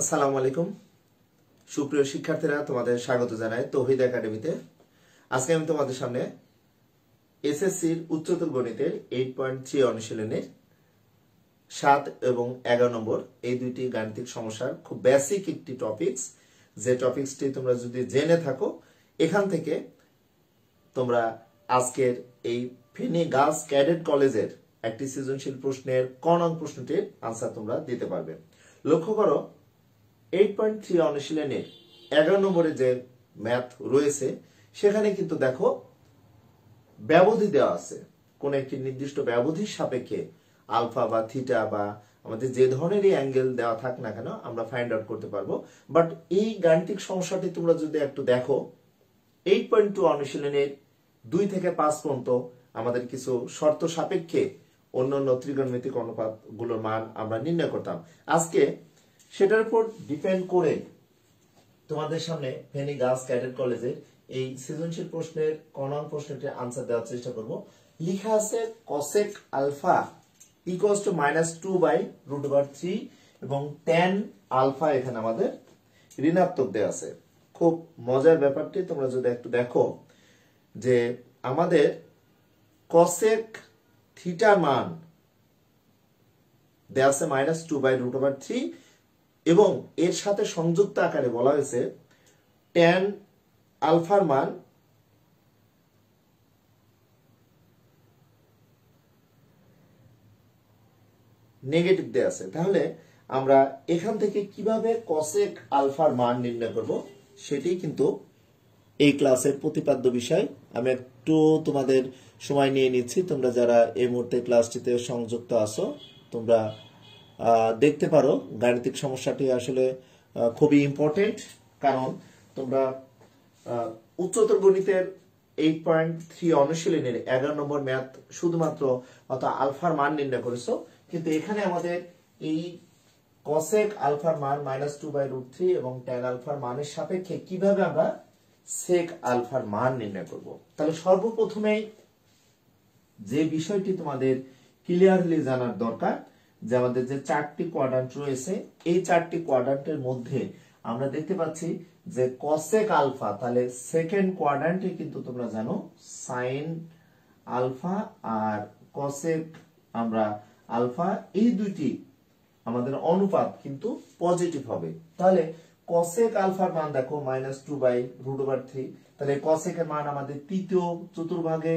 আসসালামু আলাইকুম সুপ্রিয় শিক্ষার্থীরা, তোমাদের স্বাগত জানাই তৌহিদ একাডেমিতে। আজকে আমি তোমাদের সামনে এসএসসির উচ্চতর গণিতের 8.3 অনুশীলনের 7 এবং 11 নম্বর এই দুইটি গাণিতিক সমস্যার খুব বেসিক একটি টপিকস, যে টপিকসটি তোমরা যদি জেনে থাকো এখান থেকে তোমরা আজকের এই ফেনী গার্লস ক্যাডেট কলেজের একটি সৃজনশীল প্রশ্নের ক নং প্রশ্নটির আনসার তোমরা দিতে পারবে। লক্ষ্য করো 8.3 অনুশীলনের 11 নম্বরে যে ম্যাথ রয়েছে সেখানে কিন্তু দেখো ব্যবধি দেওয়া আছে, কোন একটি নির্দিষ্ট ব্যবধির সাপেক্ষে আলফা বা থিটা বা আমাদের যে ধরনেরই অ্যাঙ্গেল দেওয়া থাক না কেন আমরা ফাইন্ড আউট করতে পারবো। বাট এই গাণিতিক সমস্যাটি তোমরা যদি একটু দেখো 8.2 অনুশীলনের 2 থেকে 5 পর্যন্ত আমাদের কিছু শর্ত সাপেক্ষে অন্যান্য ত্রিকোণমিতিক অনুপাতগুলোর মান আমরা নির্ণয় করতাম। আজকে সেটার উপর ডিপেন্ড করে তোমাদের সামনে ফেনী গার্লস ক্যাডেট কলেজের এই সৃজনশীল প্রশ্নের ক নং প্রশ্নটির আনসার দেওয়ার চেষ্টা করব। লেখা আছে cosec আলফা ইকুয়ালস টু -2/√3 এবং tan আলফা এখানে আমাদের ঋণাত্মক দেওয়া আছে। খুব মজার ব্যাপারটি তোমরা যদি একটু দেখো যে আমাদের cosec থিটার মান দেওয়া আছে -2/√3 এবং এর সাথে সংযুক্ত আকারে বলা হয়েছে tan আলফার মান নেগেটিভ দেয়া আছে। তাহলে আমরা এখান থেকে কিভাবে cosec আলফার মান নির্ণয় করব সেটি কিন্তু এই ক্লাসের প্রতিপাদ্য বিষয়। আমি একটু তোমাদের সময় নিয়ে নিচ্ছি, তোমরা যারা এই মুহূর্তে ক্লাসটিতে সংযুক্ত আছো তোমরা দেখতে পারো গাণিতিক সমস্যাটি আসলে খুবই ইম্পর্টেন্ট, কারণ তোমরা উচ্চতর গণিতের 8.3 অনুশীলনের 11 নম্বর ম্যাথ শুধুমাত্র আলফার মান নির্ণয় করেছো, কিন্তু এখানে আমাদের এই cosec আলফার মান -2/√3 এবং tan আলফার মানের সাপেক্ষে কিভাবে আমরা sec আলফার মান নির্ণয় করব। তাহলে সর্বপ্রথমেই যে বিষয়টি তোমাদের ক্লিয়ারলি জানার দরকার যে আমাদের যে 4টি কোয়াড্রান্ট রয়েছে এই 4টি কোয়াড্রান্টের মধ্যে আমরা দেখতে পাচ্ছি যে cosec আলফা, তাহলে সেকেন্ড কোয়াড্রান্টে কিন্তু তোমরা জানো sin আলফা আর cosec আমরা আলফা এই দুইটি আমাদের অনুপাত কিন্তু পজিটিভ হবে। তাহলে cosec আলফার মান দেখো -2/√3, তাহলে cosec এর মান আমাদের তৃতীয় চতুর্ভাগে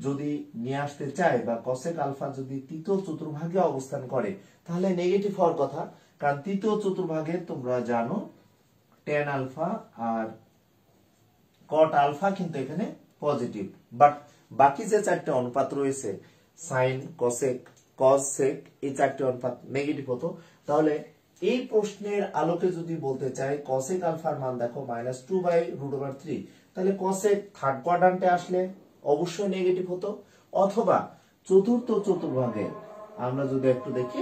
যদি নিয়ে আসতে চাই বা cosec আলফা যদি তৃতীয় চতুর্ভাগে অবস্থান করে তাহলে নেগেটিভ হওয়ার কথা, কারণ তৃতীয় চতুর্ভাগে তোমরা জানো tan আলফা আর cot আলফা কিন্তু এখানে পজিটিভ। বাট বাকি যে 4টি অনুপাত রয়েছে sin cosec cos sec এই 4টি অনুপাত নেগেটিভ হতো। তাহলে এই প্রশ্নের আলোকে যদি বলতে চাই cosec আলফার মান দেখো -2/√3, তাহলে cosec থার্ড কোয়াড্রান্টে আসলে অবশ্যই নেগেটিভ হতো, অথবা চতুর্থ চতুর্ভাগে আমরা যদি একটু দেখি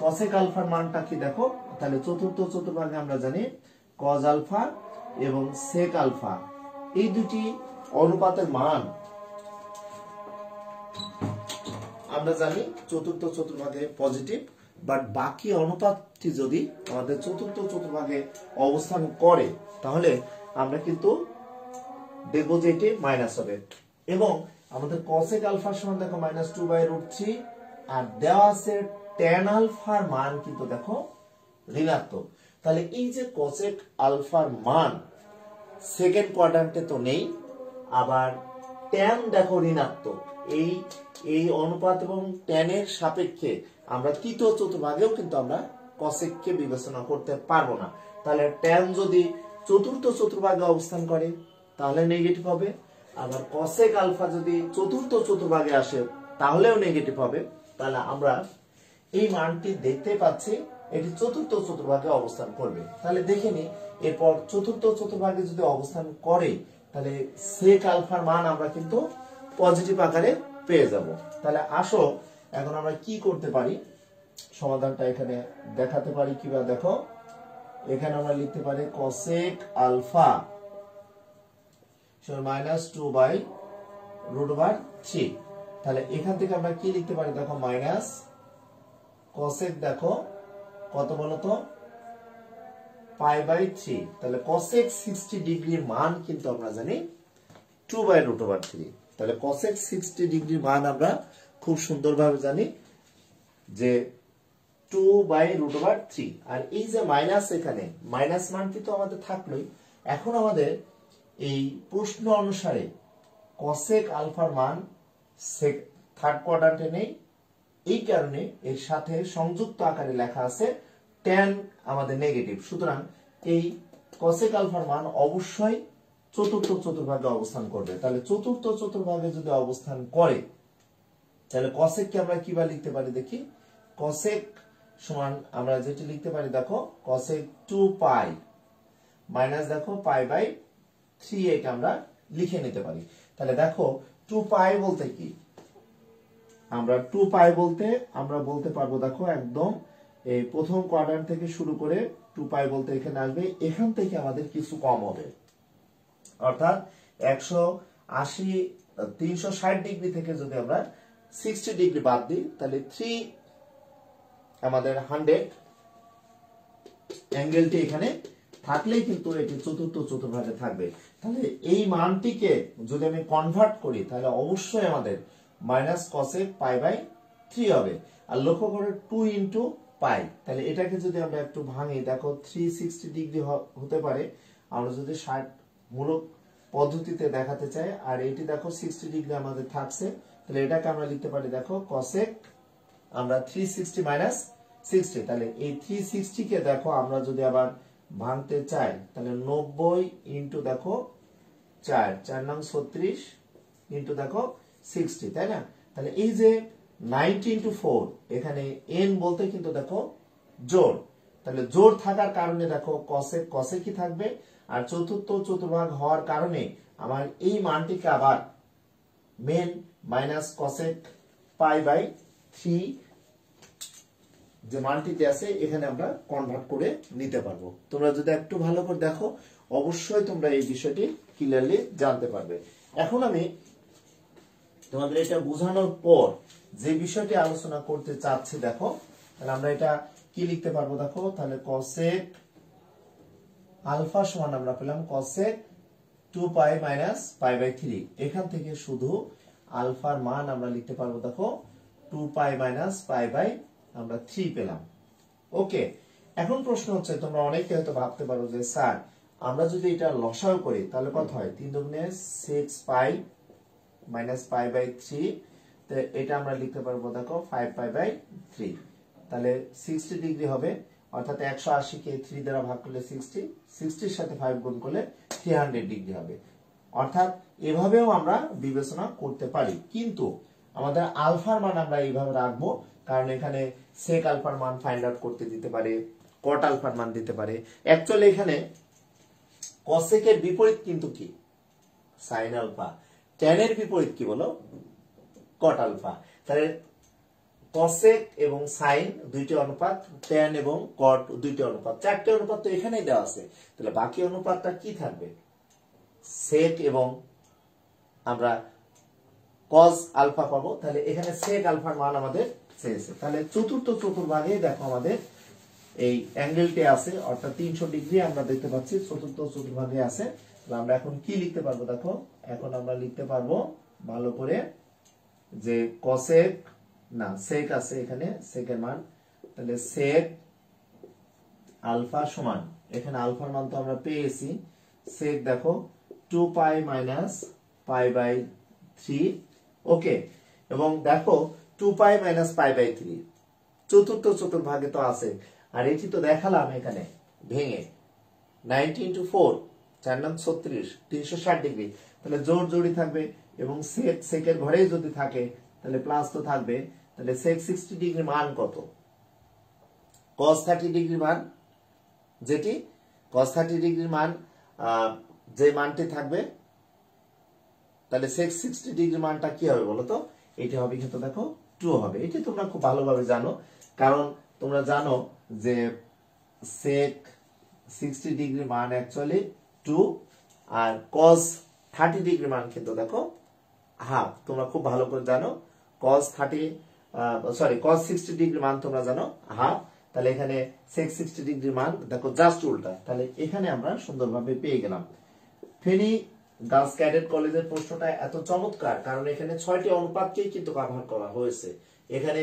cosec আলফার মানটা কি দেখো, তাহলে চতুর্থ চতুর্ভাগে আমরা জানি cos আলফা এবং sec আলফা এই দুটি অনুপাতের মান আমরা জানি চতুর্থ চতুর্ভাগে পজিটিভ। বাট বাকি অনুপাতটি যদি আমাদের চতুর্থ চতুর্ভাগে অবস্থান করে তাহলে আমরা কিন্তু দেখবো যে এটি মাইনাস হবে। এবং আমাদের cosec আলফার সমান দেখো -2/√3 আর দেওয়া আছে tan আলফার মান কিন্তু দেখো ঋণাত্মক। তাহলে এই যে cosec আলফার মান সেকেন্ড কোয়াড্রান্টে তো নেই, আবার tan দেখো ঋণাত্মক, এই অনুপাত এবং tan এর সাপেক্ষে আমরা তৃতীয় চতুর্ভাগেও কিন্তু আমরা cosec কে বিবেচনা করতে পারবো না। তাহলে tan যদি চতুর্থ চতুর্ভাগে অবস্থান করে তাহলে নেগেটিভ হবে, আবার cosec আলফা যদি চতুর্থ চতুর্ভাগে আসে তাহলেও নেগেটিভ হবে। তাহলে আমরা এই মানটি দেখতে পাচ্ছি এটি চতুর্থ চতুর্ভাগে অবস্থান করবে। তাহলে দেখে নি এরপর চতুর্থ চতুর্ভাগে যদি অবস্থান করে তাহলে sec আলফার মান আমরা কিন্তু পজিটিভ আকারে পেয়ে যাব। তাহলে আসো এখন আমরা কি করতে পারি, সমাধানটা এখানে দেখাতে পারি কিভাবে দেখো, এখানে আমরা লিখতে পারি cosec আলফা -2/√3, তাহলে এখান থেকে আমরা কি লিখতে পারি দেখো মাইনাস cosec দেখো কত বলতো পাই বাই 3, তাহলে cosec 60 ডিগ্রির মান কিন্তু আমরা জানি 2/√3। তাহলে cosec 60 ডিগ্রির মান আমরা খুব সুন্দরভাবে জানি যে 2/√3। আর এই যে মাইনাস, এখানে মাইনাস মানটি তো আমাদের থাকলোই। এখন আমাদের এই প্রশ্ন অনুসারে cosec আলফার মান থার্ড কোয়াড্রান্টে নেই, এই কারণে এর সাথে সংযুক্ত আকারে লেখা আছে tan আমাদের নেগেটিভ। সুতরাং এই cosec আলফার মান অবশ্যই চতুর্থ চতুর্ভাগে অবস্থান করবে। তাহলে চতুর্থ চতুর্ভাগে যদি অবস্থান করে তাহলে cosec কে আমরা কিভাবে লিখতে পারি দেখি। cosec সমান আমরা যেটা লিখতে পারি দেখো, cosec 2 পাই মাইনাস দেখো পাই বাই 3, এটা আমরা লিখে নিতে পারি। তাহলে দেখো 2 পাই বলতে কি, আমরা 2 পাই বলতে আমরা বলতে পারবো দেখো একদম এই প্রথম কোয়াড্রান্ট থেকে শুরু করে 2 পাই বলতে এখানে আসবে, এখান থেকে আমাদের কিছু কম হবে, অর্থাৎ 360 ডিগ্রি থেকে যদি আমরা 60 ডিগ্রি বাদ দিই তাহলে 3 আমাদের 100 অ্যাঙ্গেলটি এখানে থাকলেই কিন্তু এটি চতুর্থ চতুর্ভাগে থাকবে। তাহলে এই মানটিকে যদি আমি কনভার্ট করি তাহলে অবশ্যই আমাদের মাইনাস cosec পাই বাই 3 হবে। আর লক্ষ্য করে 2 ইন্টু পাই, তাহলে এটাকে যদি আমরা একটু ভাঙি দেখো 360 ডিগ্রি হতে পারে আমরা যদি 60 মূলক পদ্ধতিতে দেখাতে চাই, আর এটি দেখো 60 ডিগ্রি আমাদের থাকছে, তাহলে এটাকে আমরা লিখতে পারি দেখো cosec আমরা 360 মাইনাস 60। তাহলে এই 360 কে দেখো আমরা যদি আবার ভাঙতে চাই তাহলে 90 ইন্টু দেখো 4 নং 36 ইন্টু দেখো 60, তাই না? তাহলে এই যে 90 ইন্টু 4, এখানে n বলতে কিন্তু দেখো জোড়, তাহলে জোড় থাকার কারণে দেখো cosec কি থাকবে, আর চতুর্থ চতুর্ভাগ হওয়ার কারণে আমার এই মানটিকে আবার মেন মাইনাস cosec পাই বাই 3 যে মানটিতে আছে এখানে আমরা কনভার্ট করে নিতে পারবো। তোমরা যদি একটু ভালো করে দেখো অবশ্যই তোমরা এই বিষয়টি ক্লিয়ারলি জানতে পারবে। এখন আমি তোমাদের এটা বোঝানোর পর যে বিষয়টি আলোচনা করতে চাচ্ছি দেখো, তাহলে আমরা এটা কি লিখতে পারবো দেখো, তাহলে cosec আলফা সমান আমরা পেলাম cosec 2 pi minus pi by 3। এখান থেকে শুধু আলফার মান আমরা লিখতে পারবো দেখো 2 পাই মাইনাস পাই বাই আমরা 3 পেলাম। ওকে, এখন প্রশ্ন হচ্ছে তোমরা অনেকে হয়তো ভাবতে পারো যে স্যার আমরা যদি এটা লসাগু করি তাহলে কত হয়, 3 দুগুণে 6 পাই মাইনাস পাই বাই 3, তো এটা আমরা লিখতে পারবো দেখো 5 পাই বাই 3। তাহলে 60 ডিগ্রি হবে, অর্থাৎ 180 কে 3 দ্বারা ভাগ করলে 60, 60 এর সাথে 5 গুণ করলে 300 ডিগ্রি হবে। অর্থাৎ এভাবেও আমরা বিবেচনা করতে পারি, কিন্তু আমাদের আলফার মান আমরা এইভাবে রাখবো কারণ এখানে সেক আলফার মান ফাইন্ড আউট করতে দিতে পারে, কট আলফার মান দিতে পারে। অ্যাকচুয়ালি এখানে cosec এর বিপরীত কিন্তু কি, sin আলফা, tan এর বিপরীত কি বলো, cot আলফা। তাহলে cosec এবং sin দুইটি অনুপাত, tan এবং cot দুইটি অনুপাত, চারটি অনুপাত তো এখানেই দেওয়া আছে। তাহলে বাকি অনুপাতটা কি থাকবে, sec এবং আমরা cos আলফা পাবো। তাহলে এখানে sec আলফার মান আমাদের চেয়েছে। তাহলে চতুর্থ চতুর্ভাগে দেখো আমাদের এই অ্যাঙ্গেলটি আছে, অর্থাৎ 300 ডিগ্রি আমরা দেখতে পাচ্ছি চতুর্থ চতুর্ভাগে আছে। তাহলে আমরা এখন কি লিখতে পারবো দেখো, এখন আমরা লিখতে পারবো ভালো করে যে cosec না sec আছে এখানে, sec এর মান, তাহলে sec আলফা সমান, এখানে আলফার মান তো আমরা পেয়েছি, sec দেখো 2 পাই মাইনাস পাই বাই 3। ওকে, এবং দেখো 2 পাই মাইনাস পাই বাই 3 চতুর্থ চতুর্ভাগে তো আছে, আর এটি তো দেখালাম এখানে ভেঙে 90 ইন্টু 4 4 নং 36 360 ডিগ্রি, তাহলে জোড় জোড়ই থাকবে, এবং sec এর ঘরেই যদি থাকে তাহলে প্লাস তো থাকবে। তাহলে sec 60 ডিগ্রি মান কত, cos 30 ডিগ্রি মান, যেটি cos 30 ডিগ্রির মান যে মানটি থাকবে, তাহলে sec 60 ডিগ্রি মানটা কি হবে বলো তো, এটি হবে কিন্তু দেখো 2 হবে। এটি তোমরা খুব ভালোভাবে জানো, কারণ তোমরা জানো যে sec 60 ডিগ্রি মান অ্যাকচুয়ালি 2, আর cos 30 ডিগ্রি মান কিন্তু দেখো হাফ। তোমরা খুব ভালো করে জানো cos 60 ডিগ্রি মান তোমরা জানো হাফ, তাহলে এখানে sec 60 ডিগ্রির মান দেখো জাস্ট উল্টা, তাহলে এখানে আমরা সুন্দরভাবে পেয়ে গেলাম। ফেনী গার্লস ক্যাডেট কলেজের প্রশ্নটা এত চমৎকার কারণ এখানে 6টি অনুপাতকেই কিন্তু কভার করা হয়েছে। এখানে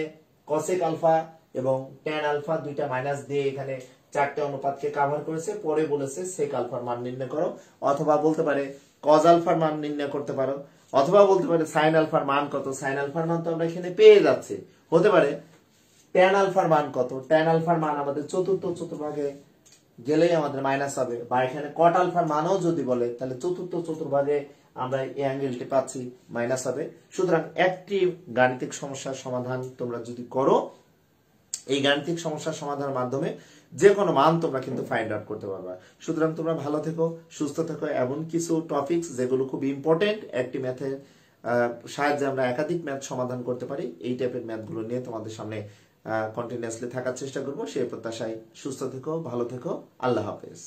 cosec আলফা এবং tan আলফা দুইটা মাইনাস দিয়ে এখানে 4টে অনুপাতকে কভার করেছে। পরে বলেছে sec আলফার মান নির্ণয় করো, অথবা বলতে পারে cos আলফার মান নির্ণয় করতে পারো, অথবা বলতে পারে sin আলফার মান কত, sin আলফার মান তো আমরা এখানে পেয়ে যাচ্ছি। হতে পারে tan আলফার মান কত, tan আলফার মান আমাদের চতুর্ভাগে গেলেই আমাদের মাইনাস হবে, বা এখানে cot আলফার মানও যদি বলে তাহলে চতুর্ভাগে আমরা এই অ্যাঙ্গেলটি পাচ্ছি, মাইনাস হবে। সুতরাং একটি গাণিতিক সমস্যার সমাধান তোমরা যদি করো, এই গাণিতিক সমস্যার সমাধানের মাধ্যমে যে কোনো মান তোমরা কিন্তু ফাইন্ড আউট করতে পারবা। সুতরাং তোমরা ভালো থেকো, সুস্থ থেকো। এমন কিছু টপিকস যেগুলো খুব ইম্পর্টেন্ট, একটি ম্যাথের সাহায্যে আমরা একাধিক ম্যাথ সমাধান করতে পারি, এই টাইপের ম্যাথগুলো নিয়ে তোমাদের সামনে কন্টিনিউয়াসলি থাকার চেষ্টা করবো। সেই প্রত্যাশায় সুস্থ থেকো, ভালো থেকো, আল্লাহ হাফেজ।